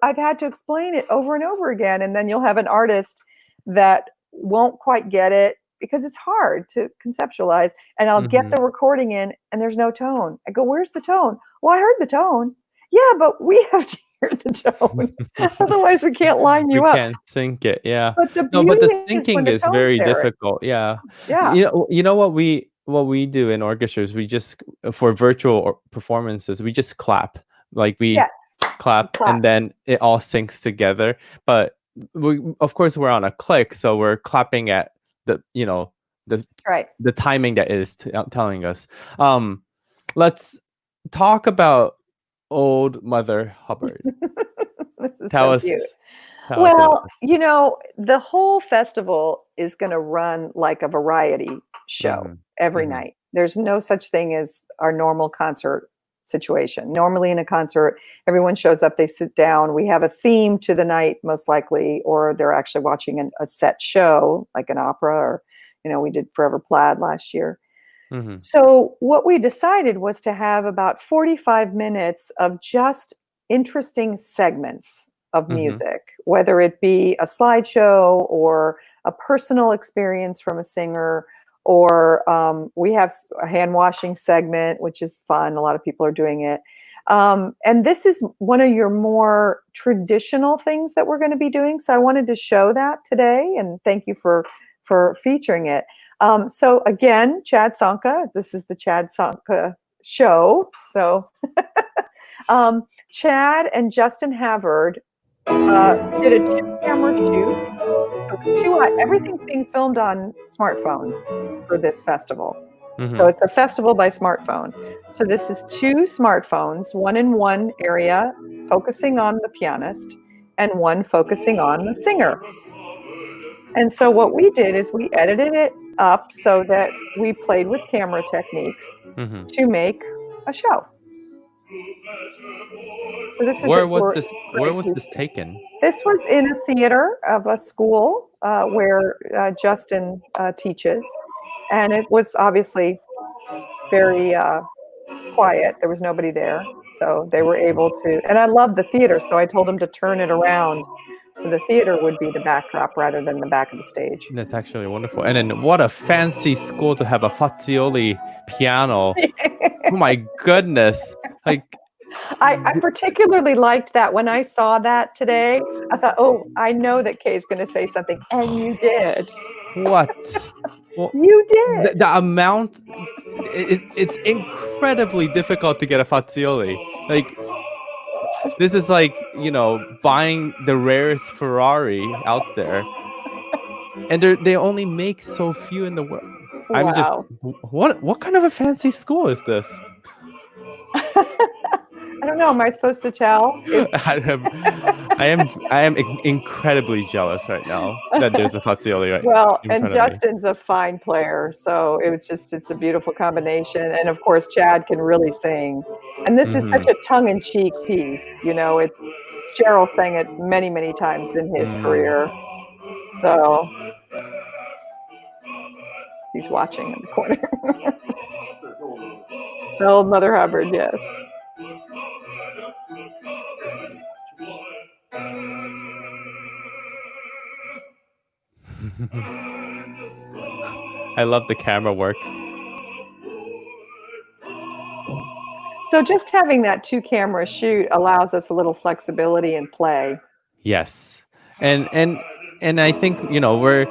I've had to explain it over and over again. And then you'll have an artist that won't quite get it because it's hard to conceptualize. And I'll get the recording in and there's no tone. I go, where's the tone? Well, I heard the tone. Yeah, but we have to hear the tone. Otherwise, we can't line you up. We can't sync it. Yeah. But the syncing is very difficult. Yeah. Yeah. You know what we do in orchestras? We just, for virtual performances, we just clap. Like we clap, and then it all syncs together. But of course, we're on a click, so we're clapping at the the timing that it is telling us. Let's talk about Old Mother Hubbard. Tell us. Cute. Well, the whole festival is going to run like a variety show every night. There's no such thing as our normal concert situation. Normally in a concert, everyone shows up, they sit down, we have a theme to the night most likely, or they're actually watching a set show like an opera, or we did Forever Plaid last year. So what we decided was to have about 45 minutes of just interesting segments of music, whether it be a slideshow or a personal experience from a singer, or we have a hand washing segment, which is fun. A lot of people are doing it. And this is one of your more traditional things that we're going to be doing. So I wanted to show that today, and thank you for featuring it. So again, Chad Sonka, this is the Chad Sonka show. So Chad and Justin Havard did a 2-camera shoot. So it's everything's being filmed on smartphones for this festival. So it's a festival by smartphone. So this is 2 smartphones, one in one area focusing on the pianist and one focusing on the singer. And so what we did is we edited it up so that we played with camera techniques to make a show. So this where was this taken? This was in a theater of a school where Justin teaches, and it was obviously very quiet. There was nobody there, so they were able to. And I love the theater, so I told them to turn it around so the theater would be the backdrop rather than the back of the stage. That's actually wonderful. And then what a fancy school to have a Fazioli piano. Oh my goodness! Like. I particularly liked that. When I saw that today, I thought, oh, I know that Kay's going to say something. And you did. What? Well, you did. The amount, it's incredibly difficult to get a Fazioli. Like, this is like, buying the rarest Ferrari out there. And they only make so few in the world. Wow. I'm just, what kind of a fancy school is this? I don't know. Am I supposed to tell? I am incredibly jealous right now that there's a Fazioli right. Well, and Justin's a fine player, so it's a beautiful combination. And of course, Chad can really sing. And this is such a tongue-in-cheek piece. It's Cheryl sang it many, many times in his career. So he's watching in the corner. The Old Mother Hubbard, yes. I love the camera work. So just having that 2-camera shoot allows us a little flexibility in play. Yes. And I think, we're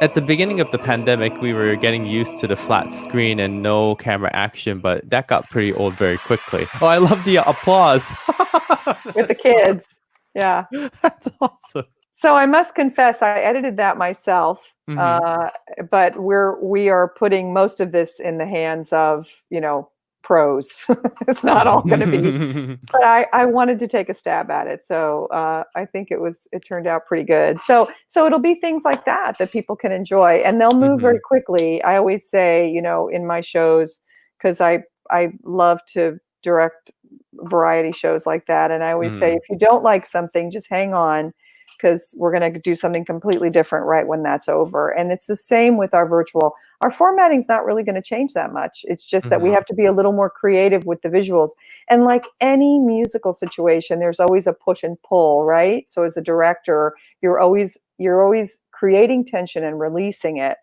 at the beginning of the pandemic, we were getting used to the flat screen and no camera action, but that got pretty old very quickly. Oh, I love the applause. With the kids. Yeah. That's awesome. So I must confess, I edited that myself, but we are putting most of this in the hands of, pros. It's not all going to be, but I wanted to take a stab at it. So I think it turned out pretty good. So it'll be things like that people can enjoy, and they'll move very quickly. I always say, in my shows, because I love to direct variety shows like that. And I always say, if you don't like something, just hang on, because we're going to do something completely different right when that's over. And it's the same with our virtual. Our formatting's not really going to change that much. It's just that we have to be a little more creative with the visuals. And like any musical situation, there's always a push and pull, right? So as a director, you're always creating tension and releasing it.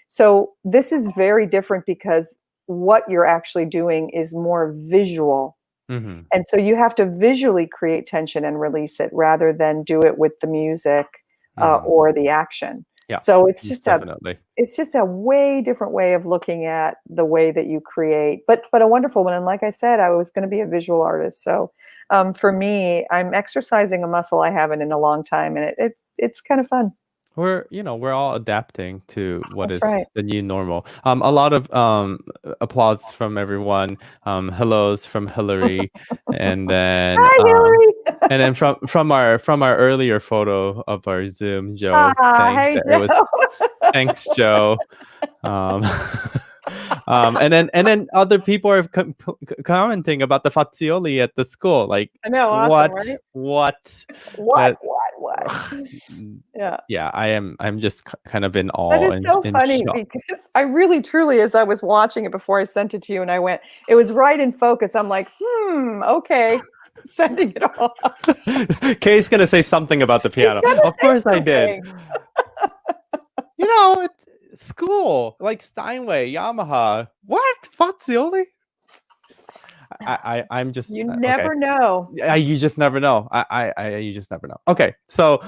So this is very different because what you're actually doing is more visual. And so you have to visually create tension and release it rather than do it with the music or the action. Yeah, So definitely. it's just a way different way of looking at the way that you create, but a wonderful one. And like I said, I was going to be a visual artist. So for me, I'm exercising a muscle I haven't in a long time, and it's kind of fun. We're all adapting to what That's is right. the new normal. A lot of applause from everyone. Hellos from Hillary, and then Hi, Hillary. from our earlier photo of our Zoom, Joe saying Hey, that it was Joe. thanks, Joe. Um, and then other people are commenting about the Fazioli at the school. Like, I know, awesome, what, right? what? What, That what? Yeah. yeah, I'm just kind of in But awe it's and so in funny shock. because I really, truly, as I was watching it before I sent it to you, and it was right in focus. I'm like, okay, sending it off. Kay's gonna say something about the He's piano. gonna Of say course I did. something. It's school, like Steinway, Yamaha. What? Fazioli? I'm just You okay. never know. You just never know. You just never know. Okay, so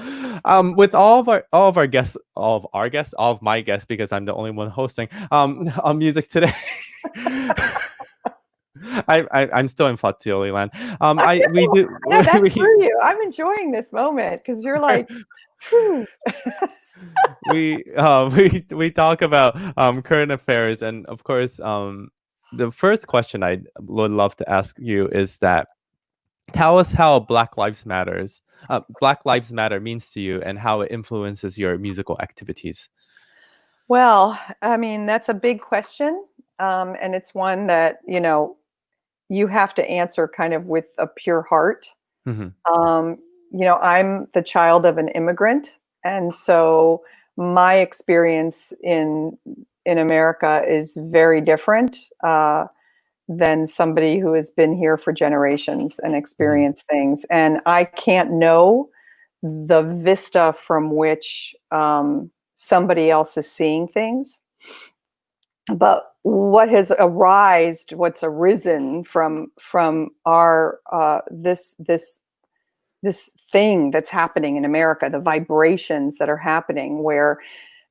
with all of our guests, all of my guests, because I'm the only one hosting on music today. I'm still in Fazioli land. We do I know that's for you. I'm enjoying this moment because you're like, phew. we talk about current affairs, and of course the first question I would love to ask you is that tell us how Black Lives Matter means to you and how it influences your musical activities. Well, I mean, that's a big question. And it's one that, you have to answer kind of with a pure heart. Mm-hmm. I'm the child of an immigrant. And so my experience in America is very different than somebody who has been here for generations and experienced things. And I can't know the vista from which somebody else is seeing things. But what's arisen from our this thing that's happening in America, the vibrations that are happening, where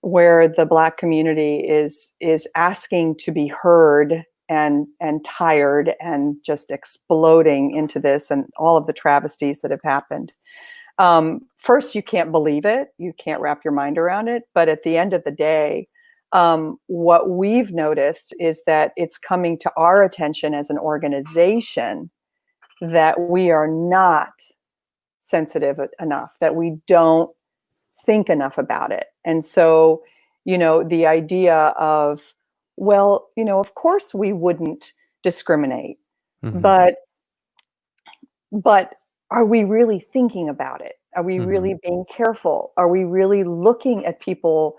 the Black community is asking to be heard and tired and just exploding into this and all of the travesties that have happened. First, you can't believe it, you can't wrap your mind around it, but at the end of the day, what we've noticed is that it's coming to our attention as an organization that we are not sensitive enough, that we don't think enough about it. And so, the idea of, well, of course we wouldn't discriminate, but are we really thinking about it? Are we really being careful? Are we really looking at people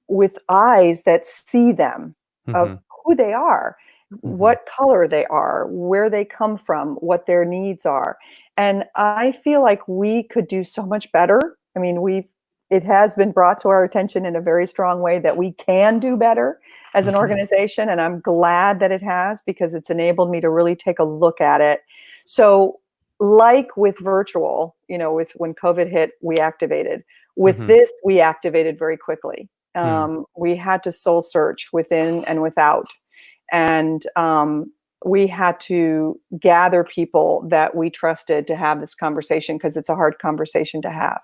with eyes that see them, of who they are, what color they are, where they come from, what their needs are? And I feel like we could do so much better. I mean, it has been brought to our attention in a very strong way that we can do better as an organization. And I'm glad that it has, because it's enabled me to really take a look at it. So like with virtual, with when COVID hit, we activated. With this, we activated very quickly. We had to soul search within and without. And we had to gather people that we trusted to have this conversation, because it's a hard conversation to have.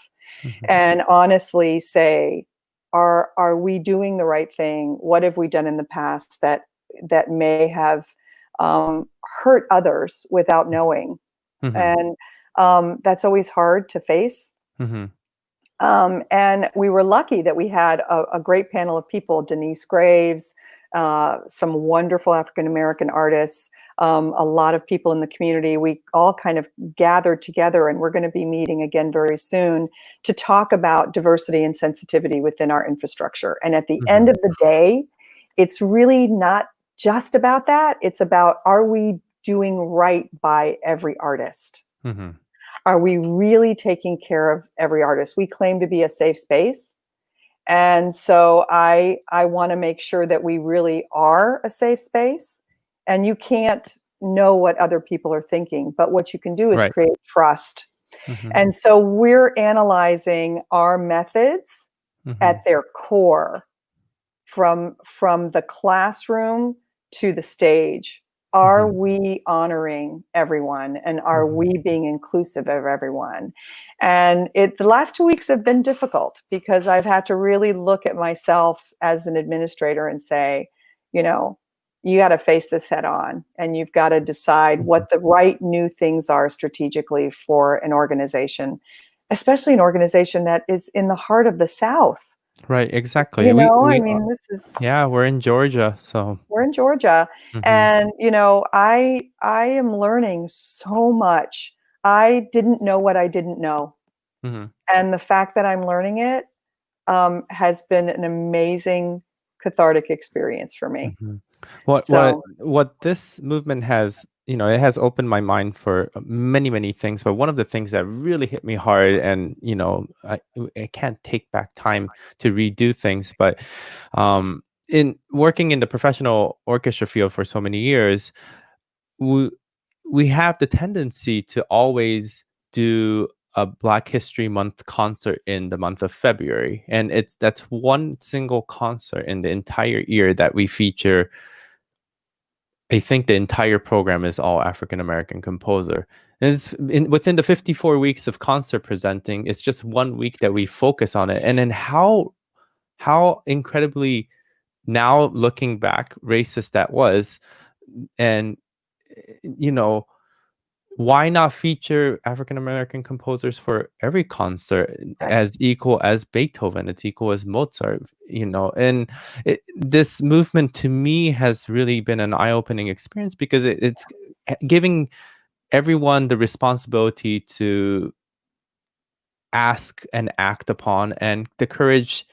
And honestly say, are we doing the right thing? What have we done in the past that may have hurt others without knowing? And that's always hard to face. And we were lucky that we had a great panel of people: Denise Graves, some wonderful African-American artists, a lot of people in the community. We all kind of gathered together, and we're going to be meeting again very soon to talk about diversity and sensitivity within our infrastructure. And at the end of the day, it's really not just about that. It's about, are we doing right by every artist? Are we really taking care of every artist? We claim to be a safe space. And so I want to make sure that we really are a safe space. And you can't know what other people are thinking, but what you can do is create trust. And so we're analyzing our methods at their core, from the classroom to the stage. Are we honoring everyone, and are we being inclusive of everyone? And the last 2 weeks have been difficult because I've had to really look at myself as an administrator and say, you know, you got to face this head on, and you've got to decide what the right new things are strategically for an organization, especially an organization that is in the heart of the South. Right, exactly. You know, I mean, this is... Yeah, we're in Georgia, so. We're in Georgia. And, you know, I am learning so much. I didn't know what I didn't know. And the fact that I'm learning it has been an amazing cathartic experience for me. What this movement has, you know, it has opened my mind for many, many things. But one of the things that really hit me hard, and, you know, I can't take back time to redo things, but in working in the professional orchestra field for so many years, we have the tendency to always do a Black History Month concert in the month of February, and that's one single concert in the entire year that we feature. I think the entire program is all African American composer. And it's within the 54 weeks of concert presenting, it's just 1 week that we focus on it. And then how incredibly, now looking back, racist that was. And, you know, why not feature African American composers for every concert as equal as Beethoven, it's equal as Mozart, you know? And this movement to me has really been an eye-opening experience, because it's giving everyone the responsibility to ask and act upon, and the courage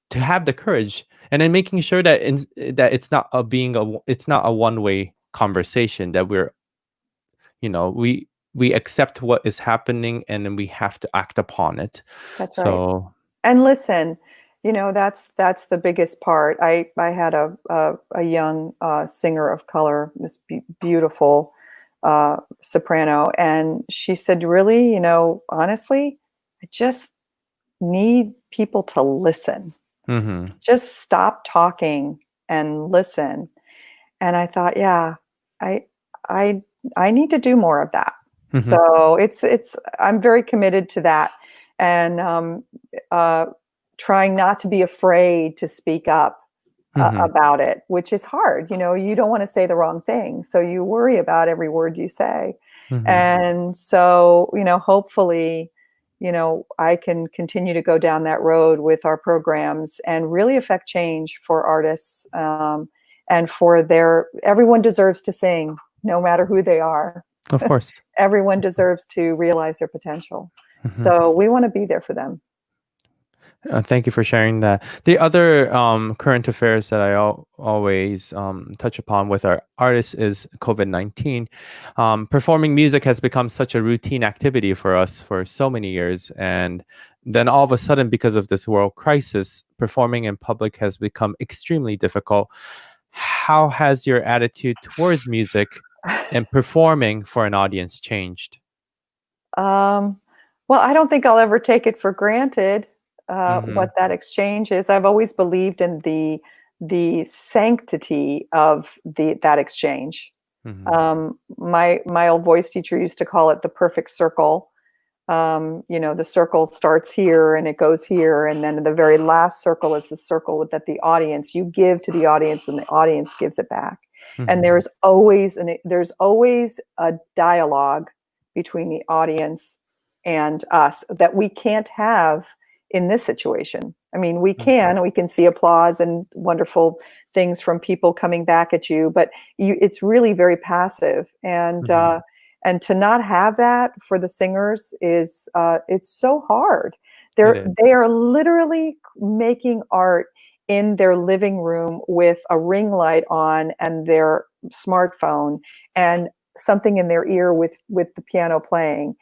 to have the courage, and then making sure that that it's not a one-way conversation, that we're, you know, we accept what is happening, and then we have to act upon it. That's right. And listen, you know, that's the biggest part. I had a young singer of color, this beautiful soprano, and she said, really, you know, honestly, I just need people to listen. Just stop talking and listen. And I thought, yeah, I need to do more of that. So I'm very committed to that, and trying not to be afraid to speak up about it, which is hard. You know, you don't want to say the wrong thing, so you worry about every word you say. And so, you know, hopefully, you know, I can continue to go down that road with our programs and really affect change for artists, and for everyone deserves to sing, no matter who they are. Of course. Everyone deserves to realize their potential. So we want to be there for them. Thank you for sharing that. The other current affairs that I always touch upon with our artists is COVID-19. Performing music has become such a routine activity for us for so many years. And then all of a sudden, because of this world crisis, performing in public has become extremely difficult. How has your attitude towards music and performing for an audience changed? Well, I don't think I'll ever take it for granted. What that exchange is. I've always believed in the sanctity of that exchange. My old voice teacher used to call it the perfect circle. You know, the circle starts here and it goes here, and then the very last circle is the circle that the audience, you give to the audience, and the audience gives it back. And there's always a dialogue between the audience and us that we can't have in this situation. I mean, we can see applause and wonderful things from people coming back at you, but it's really very passive. And to not have that for the singers is it's so hard. They are literally making art in their living room with a ring light on and their smartphone and something in their ear with the piano playing.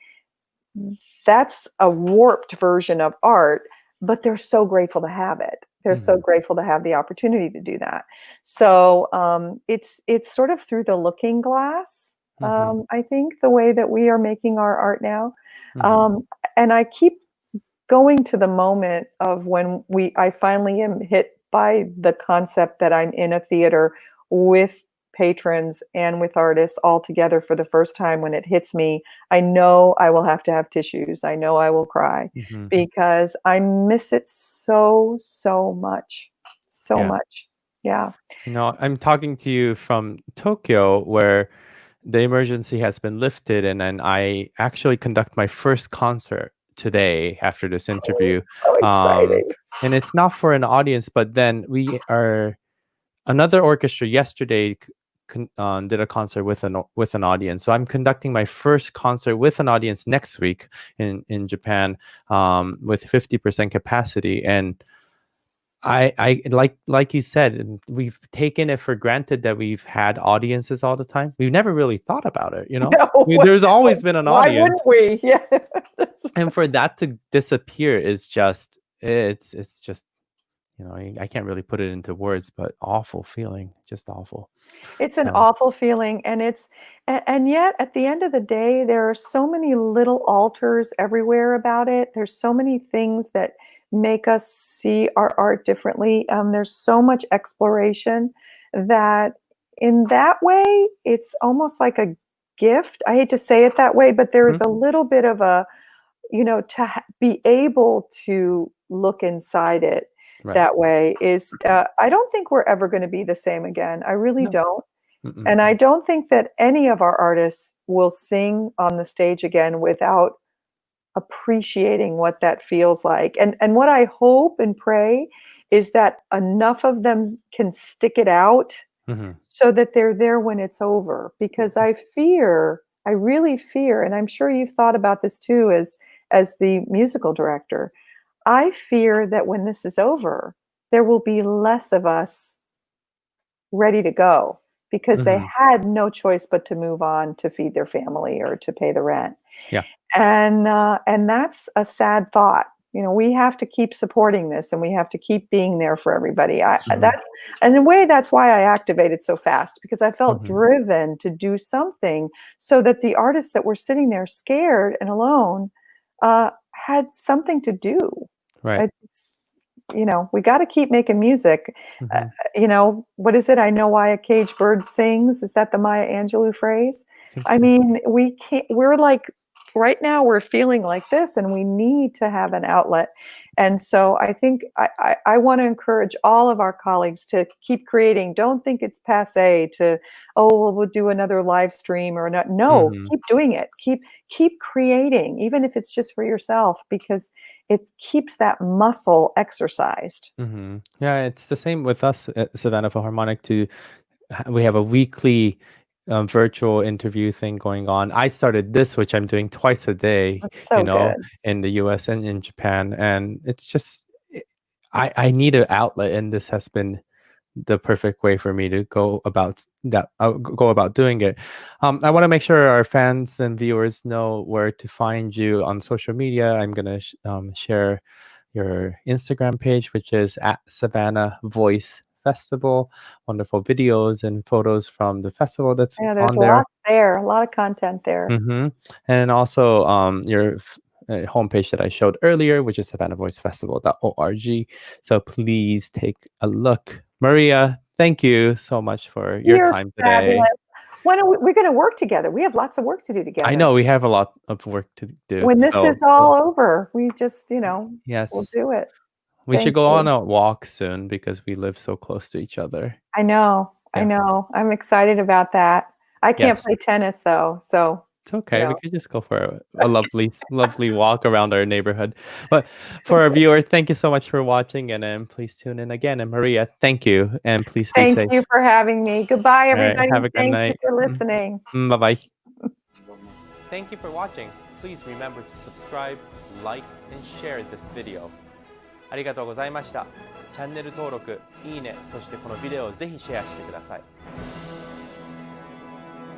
That's a warped version of art, but they're so grateful to have it. They're so grateful to have the opportunity to do that. So it's sort of through the looking glass, I think, the way that we are making our art now. And I keep going to the moment of when I finally am hit by the concept that I'm in a theater with patrons and with artists all together for the first time. When it hits me, I know I will have to have tissues. I know I will cry because I miss it so much. So much. Yeah. I'm talking to you from Tokyo, where the emergency has been lifted, and then I actually conduct my first concert today after this interview. So exciting. And it's not for an audience, but then another orchestra yesterday did a concert with an audience. So I'm conducting my first concert with an audience next week in Japan, with 50% capacity. And I like you said, we've taken it for granted that we've had audiences all the time. We've never really thought about it, No, there's always been an audience. Why wouldn't we? Yeah. And for that to disappear is just, it's just, I can't really put it into words, but awful feeling, just awful. It's an awful feeling, and and yet at the end of the day, there are so many little alters everywhere about it. There's so many things that make us see our art differently. There's so much exploration that in that way, it's almost like a gift. I hate to say it that way, but there is a little bit of a, to be able to look inside it that way is, I don't think we're ever going to be the same again. I really don't. And I don't think that any of our artists will sing on the stage again without appreciating what that feels like. And what I hope and pray is that enough of them can stick it out so that they're there when it's over. Because I really fear, and I'm sure you've thought about this too as the musical director, I fear that when this is over, there will be less of us ready to go because they had no choice but to move on to feed their family or to pay the rent. Yeah. And that's a sad thought. We have to keep supporting this, and we have to keep being there for everybody. That's, in a way, that's why I activated so fast, because I felt driven to do something so that the artists that were sitting there scared and alone had something to do. Right. We got to keep making music. What is it? I know why a caged bird sings. Is that the Maya Angelou phrase? I mean, we can't, we're like, right now we're feeling like this, and we need to have an outlet. And so I think I want to encourage all of our colleagues to keep creating. Don't think it's passé to, we'll do another live stream or not. No, keep doing it. Keep creating, even if it's just for yourself, because it keeps that muscle exercised. Yeah, it's the same with us at Savannah Philharmonic too. We have a weekly virtual interview thing going on. I started this, which I'm doing twice a day, Good. in the US and in Japan. And it's just, I need an outlet, and this has been the perfect way for me to go about doing it. I want to make sure our fans and viewers know where to find you on social media. I'm going to share your Instagram page, which is at Savannah Voice Festival. Wonderful videos and photos from the festival that's there's on there. Lots there, a lot of content there. And also your homepage that I showed earlier, which is savannahvoicefestival.org. So please take a look. Maria, thank you so much for your time today. Fabulous. When are we're going to work together? We have lots of work to do together. I know we have a lot of work to do. When this is all over, we just, yes, we'll do it. We should go on a walk soon because we live so close to each other. I know. I'm excited about that. I can't play tennis though, so it's okay. We could just go for a lovely walk around our neighborhood. But for our viewer, thank you so much for watching, and please tune in again. And Maria, thank you, and please be safe. Thank you for having me. Goodbye, everybody. Right, have a good night. Thank you for listening. Bye-bye. Thank you for watching. Please remember to subscribe, like, and share this video. ありがとうございました。チャンネル登録、いいね、そしてこのビデオをぜひシェアしてください。